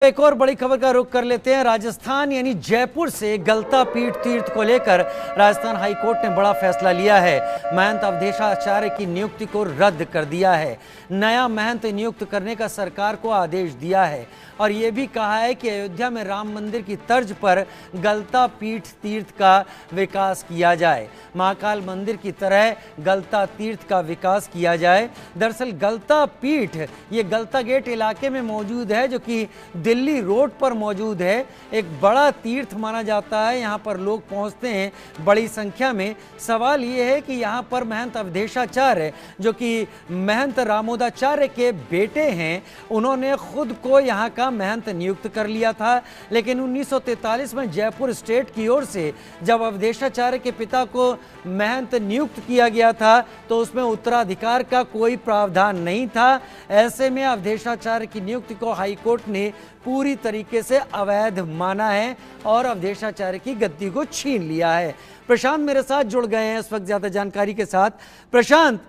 एक और बड़ी खबर का रुख कर लेते हैं। राजस्थान यानी जयपुर से गलता पीठ तीर्थ को लेकर राजस्थान हाईकोर्ट ने बड़ा फैसला लिया है। महंत अवधेशाचार्य की नियुक्ति को रद्द कर दिया है। नया महंत नियुक्त करने का सरकार को आदेश दिया है और यह भी कहा है कि अयोध्या में राम मंदिर की तर्ज पर गलता पीठ तीर्थ का विकास किया जाए। महाकाल मंदिर की तरह गलता तीर्थ का विकास किया जाए। दरअसल गलता पीठ ये गलता गेट इलाके में मौजूद है, जो कि दिल्ली रोड पर मौजूद है। एक बड़ा तीर्थ माना जाता है, यहाँ पर लोग पहुँचते हैं बड़ी संख्या में। सवाल ये है कि यहाँ पर महंत अवधेशाचार्य, जो कि महंत रामोदाचार्य के बेटे हैं, उन्होंने खुद को यहाँ का महंत नियुक्त कर लिया था। लेकिन 1943 में जयपुर स्टेट की ओर से जब अवधेशाचार्य के पिता को महंत नियुक्त किया गया था तो उसमें उत्तराधिकार का कोई प्रावधान नहीं था। ऐसे में अवधेशाचार्य की नियुक्ति को हाईकोर्ट ने पूरी तरीके से अवैध माना है और अवधेशाचार्य की गद्दी को छीन लिया है। प्रशांत मेरे साथ जुड़ गए हैं इस वक्त ज्यादा जानकारी के साथ। प्रशांत,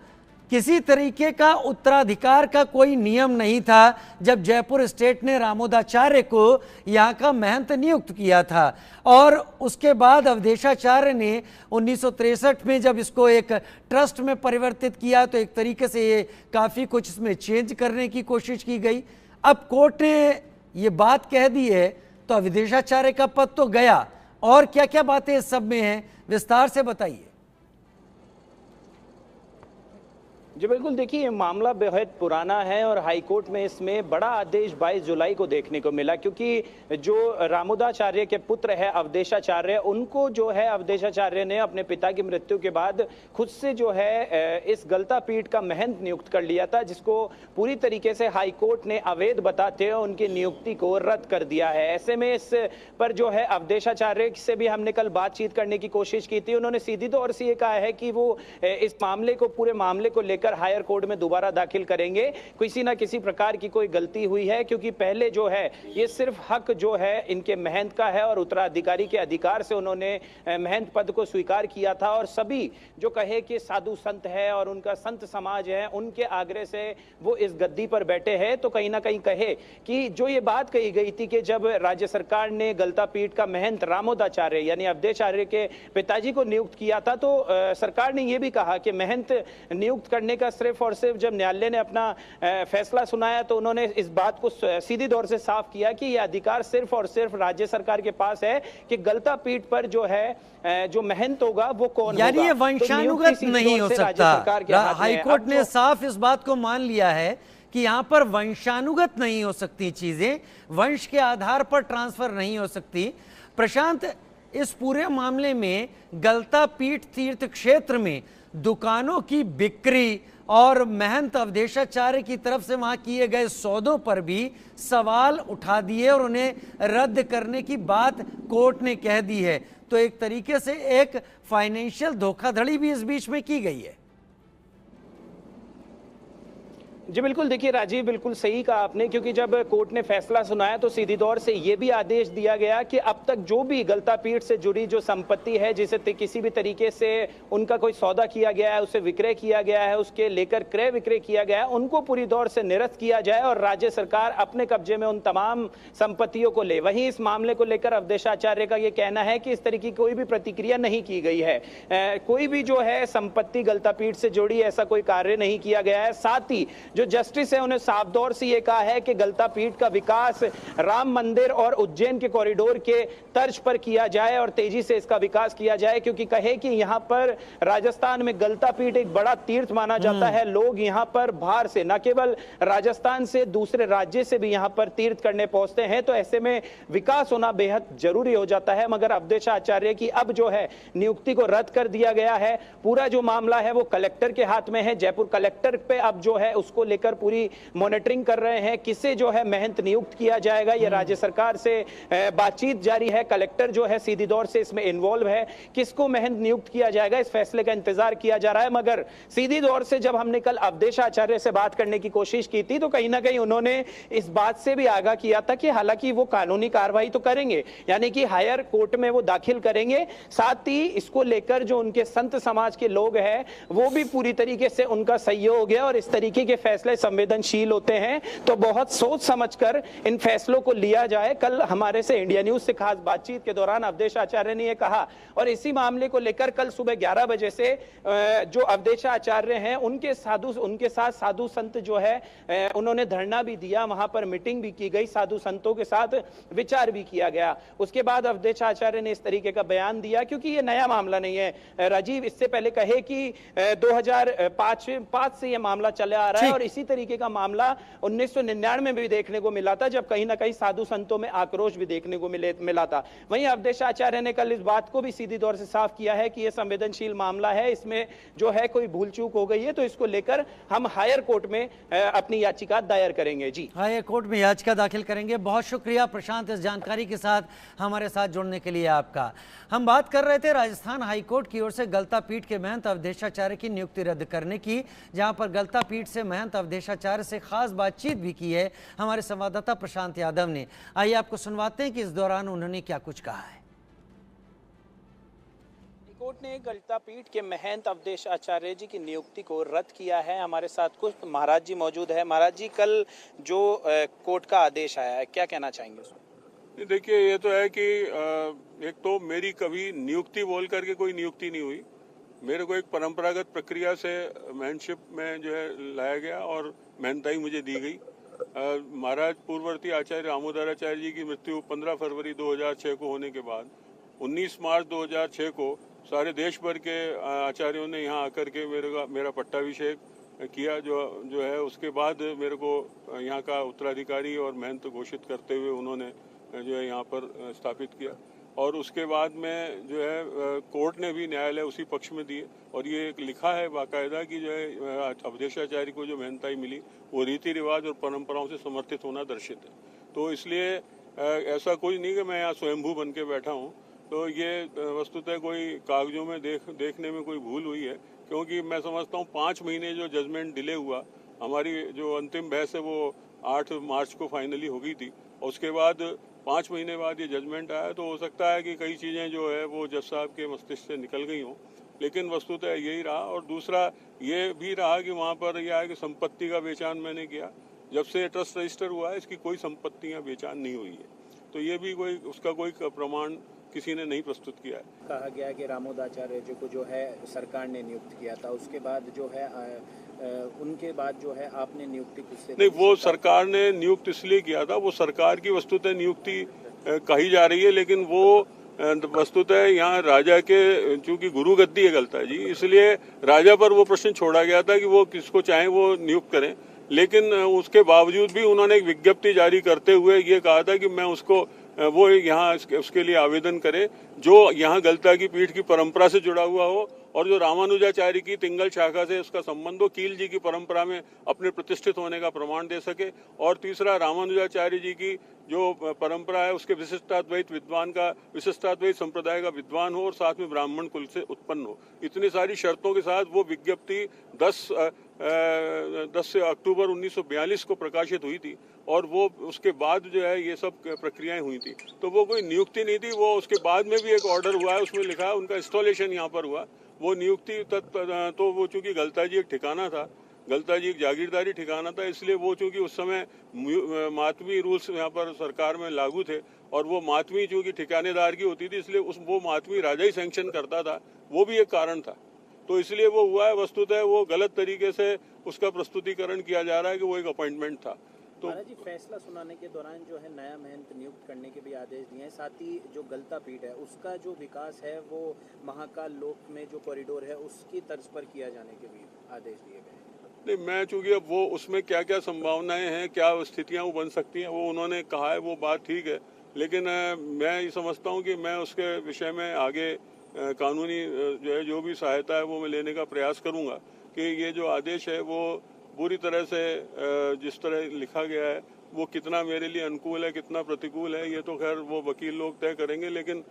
किसी तरीके का उत्तराधिकार का कोई नियम नहीं था जब जयपुर स्टेट ने रामोदाचार्य को यहाँ का महंत नियुक्त किया था, और उसके बाद अवधेशाचार्य ने 1963 में जब इसको एक ट्रस्ट में परिवर्तित किया तो एक तरीके से ये काफ़ी कुछ इसमें चेंज करने की कोशिश की गई। अब कोर्ट ने ये बात कह दी है तो अवधेशाचार्य का पद तो गया, और क्या क्या बातें इस सब में हैं, विस्तार से बताइए। जी बिल्कुल, देखिए ये मामला बेहद पुराना है और हाईकोर्ट में इसमें बड़ा आदेश 22 जुलाई को देखने को मिला, क्योंकि जो रामोदाचार्य के पुत्र है अवधेशाचार्य, उनको जो है अवधेशाचार्य ने अपने पिता की मृत्यु के बाद खुद से जो है इस गलता पीठ का महंत नियुक्त कर लिया था, जिसको पूरी तरीके से हाईकोर्ट ने अवैध बताते हुए उनकी नियुक्ति को रद्द कर दिया है। ऐसे में इस पर जो है अवधेशाचार्य से भी हमने कल बातचीत करने की कोशिश की थी। उन्होंने सीधी तौर से ये कहा है कि वो इस मामले को, पूरे मामले को लेकर हायर कोर्ट में दोबारा दाखिल करेंगे। किसी ना किसी प्रकार की कोई गलती हुई है, क्योंकि पहले जो है ये सिर्फ हक जो है इनके महंत का है और उत्तराधिकारी के अधिकार से उन्होंने महंत पद को स्वीकार किया था, और सभी जो कहे कि साधु संत है और उनका संत समाज है, उनके आग्रह से वो इस गद्दी पर बैठे हैं। तो कहीं ना कहीं कहे कि जो ये बात कही गई थी कि जब राज्य सरकार ने गलता पीठ का महंत रामोदाचार्य यानी अवधेशाचार्य के पिताजी को नियुक्त किया था, तो सरकार ने यह भी कहा कि महंत नियुक्त करने का सिर्फ और सिर्फ जब न्यायालय ने अपना फैसला सुनाया तो उन्होंने इस बात को सीधी तौर से साफ किया कि यह अधिकार सिर्फ और सिर्फ राज्य सरकार के पास है कि गलता पीठ पर जो है जो महंत होगा वो कौन होगा। यानी ये वंशानुगत तो नहीं हो सकता। हाईकोर्ट ने साफ इस बात को मान लिया है कि यहाँ पर वंशानुगत नहीं हो सकती चीजें, वंश के आधार पर ट्रांसफर नहीं हो सकती। प्रशांत, इस पूरे मामले में गलता पीठ तीर्थ क्षेत्र में दुकानों की बिक्री और महंत अवधेशाचार्य की तरफ से वहां किए गए सौदों पर भी सवाल उठा दिए और उन्हें रद्द करने की बात कोर्ट ने कह दी है। तो एक तरीके से एक फाइनेंशियल धोखाधड़ी भी इस बीच में की गई है। जी बिल्कुल, देखिए राजीव, बिल्कुल सही कहा आपने, क्योंकि जब कोर्ट ने फैसला सुनाया तो सीधी तौर से यह भी आदेश दिया गया कि अब तक जो भी गलता पीठ से जुड़ी जो संपत्ति है, जिसे किसी भी तरीके से उनका कोई सौदा किया गया है, उसे विक्रय किया गया है, उसके लेकर क्रय विक्रय किया गया है, उनको पूरी तौर से निरस्त किया जाए और राज्य सरकार अपने कब्जे में उन तमाम संपत्तियों को ले। वहीं इस मामले को लेकर अवधेशाचार्य का यह कहना है कि इस तरह की कोई भी प्रतिक्रिया नहीं की गई है, कोई भी जो है संपत्ति गलता पीठ से जुड़ी ऐसा कोई कार्य नहीं किया गया है। साथ ही जो जस्टिस है उन्हें साफ तौर से यह कहा है कि गलता पीठ का विकास राम मंदिर और उज्जैन के कॉरिडोर के तर्ज पर किया जाए और तेजी से इसका विकास किया जाए, क्योंकि कहे कि यहां पर राजस्थान में गलता पीठ एक बड़ा तीर्थ माना जाता है। लोग यहां पर बाहर से, न केवल राजस्थान से, दूसरे राज्य से भी यहां पर तीर्थ करने पहुंचते हैं। तो ऐसे में विकास होना बेहद जरूरी हो जाता है। मगर अवधेशाचार्य की अब जो है नियुक्ति को रद्द कर दिया गया है। पूरा जो मामला है वो कलेक्टर के हाथ में है। जयपुर कलेक्टर पे अब जो है उसको लेकर पूरी मॉनिटरिंग कर रहे हैं, किसे जो है महंत नियुक्त किया जाएगा। ये राज्य सरकार से बातचीत जारी है। कलेक्टर जो है सीधी तौर से इसमें इन्वॉल्व है, किसको महंत नियुक्त किया जाएगा इस फैसले का इंतजार किया जा रहा है। मगर सीधी तौर से जब हमने कल अवधेशाचार्य से बात करने की कोशिश की थी तो कहीं ना कहीं उन्होंने इस बात से भी आगाह किया था कि हालांकि वो कानूनी कार्रवाई तो करेंगे, यानी कि हायर कोर्ट में वो दाखिल करेंगे। साथ ही इसको लेकर जो उनके संत समाज के लोग हैं वो भी पूरी तरीके से उनका सहयोग है और इस तरीके के फैसले फैसले संवेदनशील होते हैं तो बहुत सोच समझकर इन फैसलों को लिया जाए। कल हमारे से इंडिया न्यूज से खास बातचीत के दौरान अवधेश आचार्य ने यह कहा और इसी मामले को लेकर कल सुबह 11 बजे से जो अवधेश आचार्य हैं उनके साथ साधु संत जो है उन्होंने धरना भी दिया, वहां पर मीटिंग भी की गई, साधु संतों के साथ विचार भी किया गया। उसके बाद अवधेश आचार्य ने इस तरीके का बयान दिया, क्योंकि ये नया मामला नहीं है राजीव, इससे पहले कहे कि 2005 से यह मामला चला आ रहा है और इसी तरीके का मामला 1999 में भी देखने को मिला था, जब कहीं ना कहीं साधु संतों में आक्रोश भी देखने को मिला था। वहीं अवधेश आचार्य ने कल इस बात को भी सीधी तौर से साफ किया है कि यह संवेदनशील मामला है, इसमें जो है कोई भूल चूक हो गई है तो इसको लेकर हम हायर कोर्ट में अपनी याचिका दायर करेंगे। जी, हायर कोर्ट में याचिका दाखिल करेंगे। बहुत शुक्रिया प्रशांत, इस जानकारी के साथ हमारे साथ जुड़ने के लिए आपका। हम बात कर रहे थे राजस्थान हाईकोर्ट की ओर से गलता पीठ के महंत अवधेशाचार्य की नियुक्ति रद्द करने की, जहां पर गलता पीठ से महंत अवधेशाचार्य से खास बातचीत भी की है हमारे संवाददाता प्रशांत यादव ने। आइए आपको सुनवाते हैं कि इस दौरान उन्होंने क्या कुछ कहा है। कोर्ट ने गलता पीठ के महंत अवधेश आचार्य जी की नियुक्ति को रद्द किया है। हमारे साथ कुछ महाराज जी मौजूद है। महाराज जी, कल जो कोर्ट का आदेश आया है, क्या कहना चाहेंगे उसमें? देखिए, ये तो है कि एक तो मेरी कभी नियुक्ति बोल करके कोई नियुक्ति नहीं हुई। मेरे को एक परंपरागत प्रक्रिया से महंतशिप में जो है लाया गया और महंताई मुझे दी गई। महाराज पूर्ववर्ती आचार्य रामोदराचार्य जी की मृत्यु 15 फरवरी 2006 को होने के बाद 19 मार्च 2006 को सारे देश भर के आचार्यों ने यहाँ आकर के मेरा पट्टाभिषेक किया। जो है उसके बाद मेरे को यहाँ का उत्तराधिकारी और महंत घोषित करते हुए उन्होंने जो है यहाँ पर स्थापित किया और उसके बाद में जो है कोर्ट ने भी न्यायालय उसी पक्ष में दिए और ये लिखा है बाकायदा कि जो है अवधेशाचार्य को जो महंताई मिली वो रीति रिवाज और परंपराओं से समर्थित होना दर्शित है। तो इसलिए ऐसा कोई नहीं कि मैं यहाँ स्वयंभू बन के बैठा हूँ। तो ये वस्तुतः कोई कागजों में देखने में कोई भूल हुई है, क्योंकि मैं समझता हूँ 5 महीने जो जजमेंट डिले हुआ, हमारी जो अंतिम बहस है वो 8 मार्च को फाइनली हो गई थी और उसके बाद 5 महीने बाद ये जजमेंट आया। तो हो सकता है कि कई चीज़ें जो है वो जज साहब के मस्तिष्क से निकल गई हों, लेकिन वस्तुतः यही रहा। और दूसरा ये भी रहा कि वहाँ पर यह है कि संपत्ति का बेचान मैंने किया। जब से ट्रस्ट रजिस्टर हुआ है इसकी कोई संपत्तियाँ बेचान नहीं हुई है, तो ये भी उसका कोई प्रमाण किसी ने नहीं प्रस्तुत किया है। कहा गया है कि रामोदाचार्य जी को जो है सरकार ने नियुक्त किया था, उसके बाद जो है उनके बाद जो है आपने नियुक्ति किससे? नहीं, वो सरकार ने नियुक्त इसलिए किया था, वो सरकार की वस्तुतः नियुक्ति कही जा रही है, लेकिन वो वस्तुतः यहाँ राजा के चूंकि गुरु गद्दी है गलता जी, इसलिए राजा पर वो प्रश्न छोड़ा गया था कि वो किसको चाहे वो नियुक्त करें। लेकिन उसके बावजूद भी उन्होंने एक विज्ञप्ति जारी करते हुए ये कहा था कि मैं उसको वो यहाँ उसके लिए आवेदन करे जो यहाँ गलता की पीठ की परंपरा से जुड़ा हुआ हो और जो रामानुजाचार्य की तिंगल शाखा से उसका संबंध हो, कील जी की परंपरा में अपने प्रतिष्ठित होने का प्रमाण दे सके। और तीसरा, रामानुजाचार्य जी की जो परंपरा है उसके विशिष्टाद्वैत संप्रदाय का विद्वान हो और साथ में ब्राह्मण कुल से उत्पन्न हो। इतनी सारी शर्तों के साथ वो विज्ञप्ति 10 अक्टूबर 1942 को प्रकाशित हुई थी और वो उसके बाद जो है ये सब प्रक्रियाएं हुई थी। तो वो कोई नियुक्ति नहीं थी, वो उसके बाद में भी एक ऑर्डर हुआ है, उसमें लिखा है उनका इंस्टॉलेशन यहाँ पर हुआ। वो नियुक्ति तो वो चूंकि गलता जी एक ठिकाना था, गलता जी एक जागीरदारी ठिकाना था, इसलिए वो चूंकि उस समय मातमी रूल्स यहाँ पर सरकार में लागू थे और वो मातमी चूंकि ठिकानेदार की होती थी, इसलिए वो मातमी राजा ही सैंक्शन करता था, वो भी एक कारण था। तो इसलिए वो हुआ है। वस्तुतः वो गलत तरीके से उसका प्रस्तुतिकरण किया जा रहा है कि वो एक अपॉइंटमेंट था। तो महाराज जी, फैसला सुनाने के दौरान जो है नया महंत नियुक्त करने के भी आदेश दिए हैं, साथ ही जो गलता पीठ है उसका जो विकास है वो महाकाल लोक में जो कॉरिडोर है उसकी तर्ज पर किया जाने के भी आदेश दिए गए हैं। नहीं, मैं चूंकि अब वो उसमें क्या क्या संभावनाएं हैं, क्या स्थितियां वो बन सकती हैं, वो उन्होंने कहा है, वो बात ठीक है, लेकिन मैं ये समझता हूँ कि मैं उसके विषय में आगे कानूनी जो भी सहायता है वो मैं लेने का प्रयास करूँगा कि ये जो आदेश है वो पूरी तरह से जिस तरह लिखा गया है वो कितना मेरे लिए अनुकूल है, कितना प्रतिकूल है, ये तो खैर वो वकील लोग तय करेंगे। लेकिन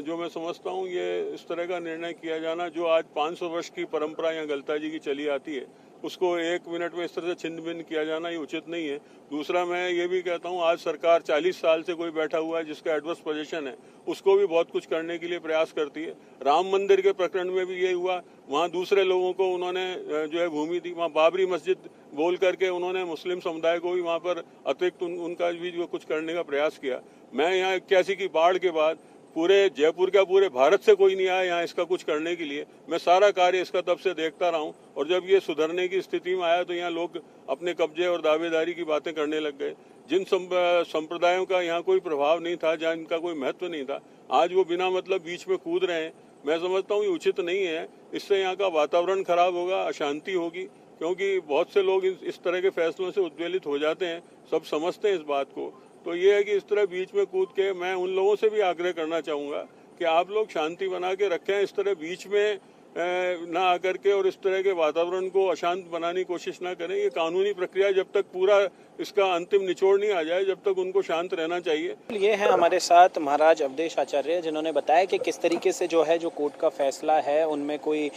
जो मैं समझता हूँ ये इस तरह का निर्णय किया जाना, जो आज 500 वर्ष की परंपरा यहाँ गलता जी की चली आती है, उसको 1 मिनट में इस तरह से छिन्न भिन्न किया जाना ये उचित नहीं है। दूसरा, मैं ये भी कहता हूँ आज सरकार 40 साल से कोई बैठा हुआ है जिसका एडवर्स पोजीशन है, उसको भी बहुत कुछ करने के लिए प्रयास करती है। राम मंदिर के प्रकरण में भी ये हुआ, वहाँ दूसरे लोगों को उन्होंने जो है भूमि दी, वहाँ बाबरी मस्जिद बोल करके उन्होंने मुस्लिम समुदाय को भी वहाँ पर अतिरिक्त उनका भी जो कुछ करने का प्रयास किया। मैं यहाँ 81 की बाढ़ के बाद पूरे जयपुर का पूरे भारत से कोई नहीं आया यहाँ इसका कुछ करने के लिए। मैं सारा कार्य इसका तब से देखता रहा हूँ और जब ये सुधरने की स्थिति में आया तो यहाँ लोग अपने कब्जे और दावेदारी की बातें करने लग गए। जिन संप्रदायों का यहाँ कोई प्रभाव नहीं था, जहाँ इनका कोई महत्व नहीं था, आज वो बिना मतलब बीच में कूद रहे हैं। मैं समझता हूँ ये उचित नहीं है। इससे यहाँ का वातावरण खराब होगा, अशांति होगी, क्योंकि बहुत से लोग इस तरह के फैसलों से उद्वेलित हो जाते हैं। सब समझते हैं इस बात को। तो ये है कि इस तरह बीच में कूद के मैं उन लोगों से भी आग्रह करना चाहूँगा कि आप लोग शांति बना के रखें, इस तरह बीच में ना आकर के और इस तरह के वातावरण को अशांत बनाने की कोशिश ना करें। ये कानूनी प्रक्रिया जब तक पूरा इसका अंतिम निचोड़ नहीं आ जाए, जब तक उनको शांत रहना चाहिए। ये है हमारे साथ महाराज अवधेश आचार्य, जिन्होंने बताया कि किस तरीके से जो है जो कोर्ट का फैसला है उनमें कोई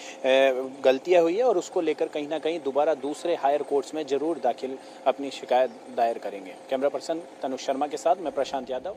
गलतियां हुई है और उसको लेकर कहीं ना कहीं दोबारा दूसरे हायर कोर्ट्स में जरूर दाखिल अपनी शिकायत दायर करेंगे। कैमरा पर्सन तनुष शर्मा के साथ मैं प्रशांत यादव।